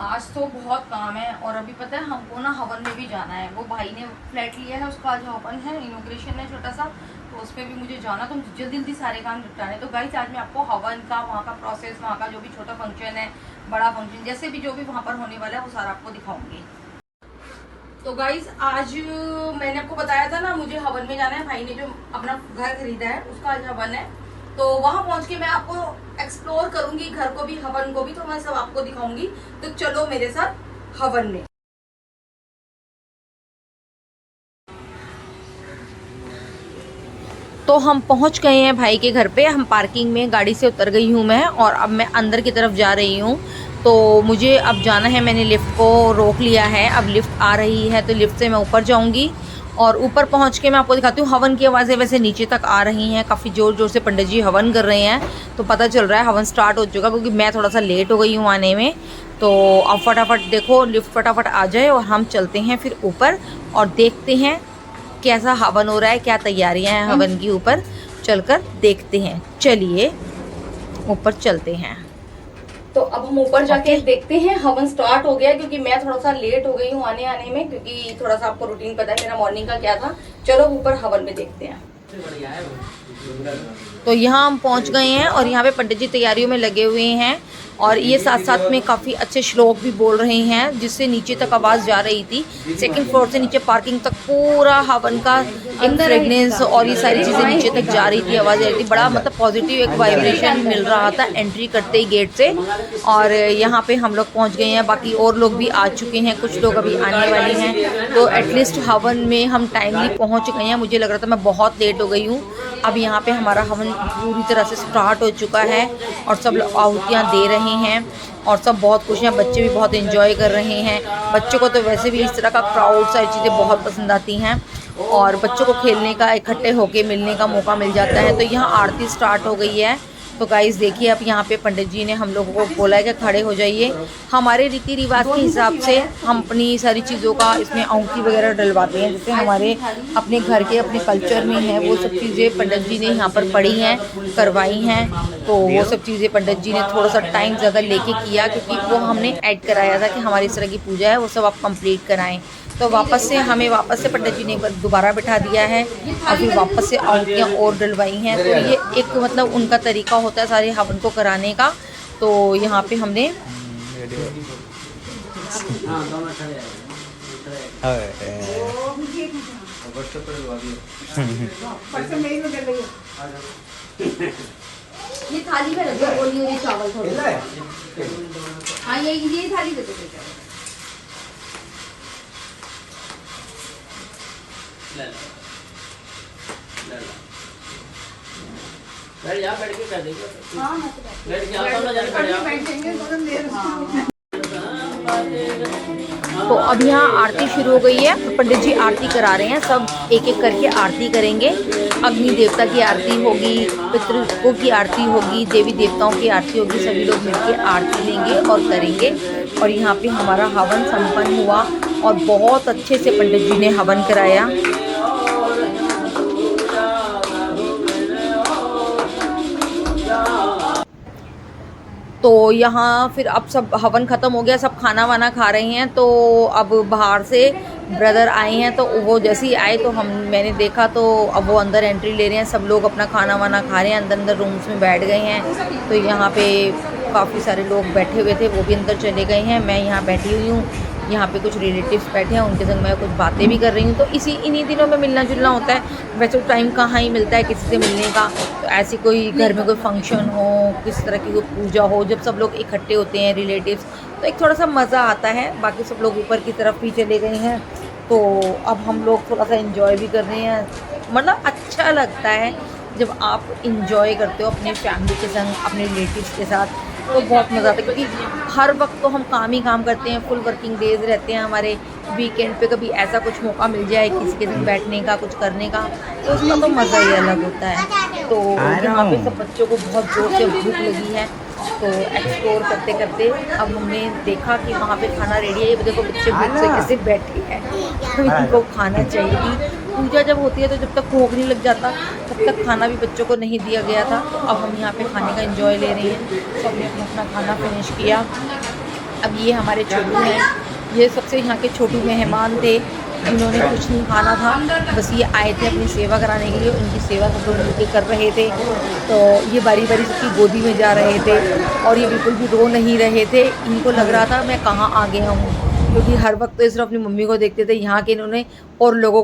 आज तो बहुत काम है और अभी पता है हमको ना हवन में भी जाना है। वो भाई ने फ्लैट लिया है, उसका आज हवन है, इनॉग्रेशन है छोटा सा, तो उस पर भी मुझे जाना, तो मुझे जल्दी जल्दी सारे काम निपटाने। तो गाइस आज मैं आपको हवन का, वहाँ का प्रोसेस, वहाँ का जो भी छोटा फंक्शन है, बड़ा फंक्शन, जैसे भी जो भी वहाँ पर होने वाला है वो सारा आपको दिखाऊंगी। तो गाइस आज मैंने आपको बताया था ना मुझे हवन में जाना है, भाई ने जो अपना घर खरीदा है उसका आज हवन है। तो वहां पहुंच के मैं आपको एक्सप्लोर करूंगी, घर को भी हवन को भी, तो मैं सब आपको दिखाऊंगी। तो चलो मेरे साथ हवन में। तो हम पहुंच गए हैं भाई के घर पे। हम पार्किंग में गाड़ी से उतर गई हूँ मैं, और अब मैं अंदर की तरफ जा रही हूँ। तो मुझे अब जाना है, मैंने लिफ्ट को रोक लिया है, अब लिफ्ट आ रही है तो लिफ्ट से मैं ऊपर जाऊंगी। और ऊपर पहुंच के मैं आपको दिखाती हूँ। हवन की आवाज़ें वैसे नीचे तक आ रही हैं, काफ़ी ज़ोर ज़ोर से पंडित जी हवन कर रहे हैं, तो पता चल रहा है हवन स्टार्ट हो चुका, क्योंकि मैं थोड़ा सा लेट हो गई हूँ आने में। तो अब फटाफट देखो लिफ्ट फटाफट आ जाए और हम चलते हैं फिर ऊपर और देखते हैं कैसा हवन हो रहा है, क्या तैयारियां हैं हवन की। ऊपर चलकर देखते हैं, चलिए ऊपर चलते हैं। तो अब हम ऊपर जाके देखते हैं। हवन स्टार्ट हो गया, क्योंकि मैं थोड़ा सा लेट हो गई हूँ आने में, क्योंकि थोड़ा सा आपको रूटीन पता है मेरा मॉर्निंग का क्या था। चलो ऊपर हवन में देखते हैं। तो यहाँ हम पहुँच गए हैं और यहाँ पे पंडित जी तैयारियों में लगे हुए हैं, और ये साथ साथ में काफ़ी अच्छे श्लोक भी बोल रहे हैं, जिससे नीचे तक आवाज़ जा रही थी। सेकंड फ्लोर से नीचे पार्किंग तक पूरा हवन का एक फ्रेगनेंस और ये सारी चीज़ें नीचे तक जा रही थी, आवाज़ आ रही थी। बड़ा मतलब पॉजिटिव एक वाइब्रेशन मिल रहा था एंट्री करते ही गेट से। और यहाँ पे हम लोग पहुँच गए हैं, बाकी और लोग भी आ चुके हैं, कुछ लोग अभी आने वाले हैं। तो एटलीस्ट हवन में हम टाइमली पहुँच गए हैं। मुझे लग रहा था मैं बहुत लेट हो गई हूँ। अब यहाँ पे हमारा हवन पूरी तरह से स्टार्ट हो चुका है और सब लोग आहुतियाँ दे रहे हैं और सब बहुत खुश हैं। बच्चे भी बहुत एंजॉय कर रहे हैं। बच्चों को तो वैसे भी इस तरह का क्राउड सारी चीज़ें बहुत पसंद आती हैं, और बच्चों को खेलने का, इकट्ठे होके मिलने का मौका मिल जाता है। तो यहाँ आरती स्टार्ट हो गई है। तो गाइस देखिए, अब यहाँ पे पंडित जी ने हम लोगों को बोला है कि खड़े हो जाइए। हमारे रीति रिवाज के हिसाब से हम अपनी सारी चीज़ों का इसमें आहुति वगैरह डलवाते हैं, जैसे हमारे अपने घर के अपने कल्चर में है, वो सब चीज़ें पंडित जी ने यहाँ पर पढ़ी हैं, करवाई हैं। तो वो सब चीज़ें पंडित जी ने थोड़ा सा टाइम ज़्यादा लेके किया, क्योंकि वो हमने ऐड कराया था कि हमारी इस तरह की पूजा है, वो सब आप कंप्लीट कराएं। तो वापस से पंडित जी ने दोबारा बिठा दिया है और फिर वापस से आहुतियाँ और डलवाई हैं। तो ये एक मतलब उनका तरीका होता है सारे हवन को कराने का। तो यहाँ पे हमने ये थाली में रख दो, ये चावल थोड़ा। हाँ ये थाली दे दो। बैठ के कर देंगे। हाँ बैठ के आप दोनों जाने बैठेंगे थोड़ा। तो अब यहाँ आरती शुरू हो गई है। पंडित जी आरती करा रहे हैं, सब एक एक करके आरती करेंगे। अग्नि देवता की आरती होगी, पितरों की आरती होगी, देवी देवताओं की आरती होगी। सभी लोग मिलकर आरती लेंगे और करेंगे। और यहाँ पे हमारा हवन संपन्न हुआ और बहुत अच्छे से पंडित जी ने हवन कराया। तो यहाँ फिर अब सब हवन ख़त्म हो गया, सब खाना वाना खा रहे हैं। तो अब बाहर से ब्रदर आए हैं, तो वो जैसे ही आए तो मैंने देखा, तो अब वो अंदर एंट्री ले रहे हैं। सब लोग अपना खाना वाना खा रहे हैं, अंदर रूम्स में बैठ गए हैं। तो यहाँ पे काफ़ी सारे लोग बैठे हुए थे, वो भी अंदर चले गए हैं। मैं यहाँ बैठी हुई हूँ। यहाँ पे कुछ रिलेटिव्स बैठे हैं, उनके संग मैं कुछ बातें भी कर रही हूँ। तो इन्हीं दिनों में मिलना जुलना होता है। वैसे तो टाइम कहाँ ही मिलता है किसी से मिलने का। तो ऐसी कोई घर में कोई फंक्शन हो, किस तरह की कोई पूजा हो, जब सब लोग इकट्ठे होते हैं रिलेटिव्स, तो एक थोड़ा सा मज़ा आता है। बाकी सब लोग ऊपर की तरफ भी चले गए हैं। तो अब हम लोग थोड़ा सा इन्जॉय भी कर रहे हैं। मतलब अच्छा लगता है जब आप इन्जॉय करते हो अपने फैमिली के संग, अपने रिलेटिव्स के साथ, तो बहुत मज़ा आता है। क्योंकि हर वक्त तो हम काम ही काम करते हैं, फुल वर्किंग डेज रहते हैं हमारे। वीकेंड पे कभी ऐसा कुछ मौका मिल जाए किसी के साथ बैठने का, कुछ करने का, तो उसका तो मज़ा ही अलग होता है। तो यहाँ पे सब बच्चों को बहुत जोर से भूख लगी है। तो एक्सप्लोर करते करते अब हमने देखा कि वहाँ पे खाना रेडी है। ये देखो बच्चे भूख से कैसे बैठे हैं, तो इनको खाना चाहिए। पूजा जब होती है तो जब तक भूख नहीं लग जाता तब तक खाना भी बच्चों को नहीं दिया गया था। तो अब हम यहाँ पे खाने का एंजॉय ले रहे हैं। सबने अपना खाना फिनिश किया अब ये हमारे छोटू हैं, ये सबसे यहाँ के छोटू मेहमान थे। इन्होंने कुछ नहीं खाना था, बस ये आए थे अपनी सेवा कराने के लिए। उनकी सेवा सब लोग मिलकर कर रहे थे। तो ये बारी बारी सबकी गोदी में जा रहे थे और ये बिल्कुल भी रो नहीं रहे थे। इनको लग रहा था मैं कहाँ आ गया हूँ, क्योंकि हर वक्त तो सिर्फ अपनी मम्मी को देखते थे। यहाँ के इन्होंने और लोगों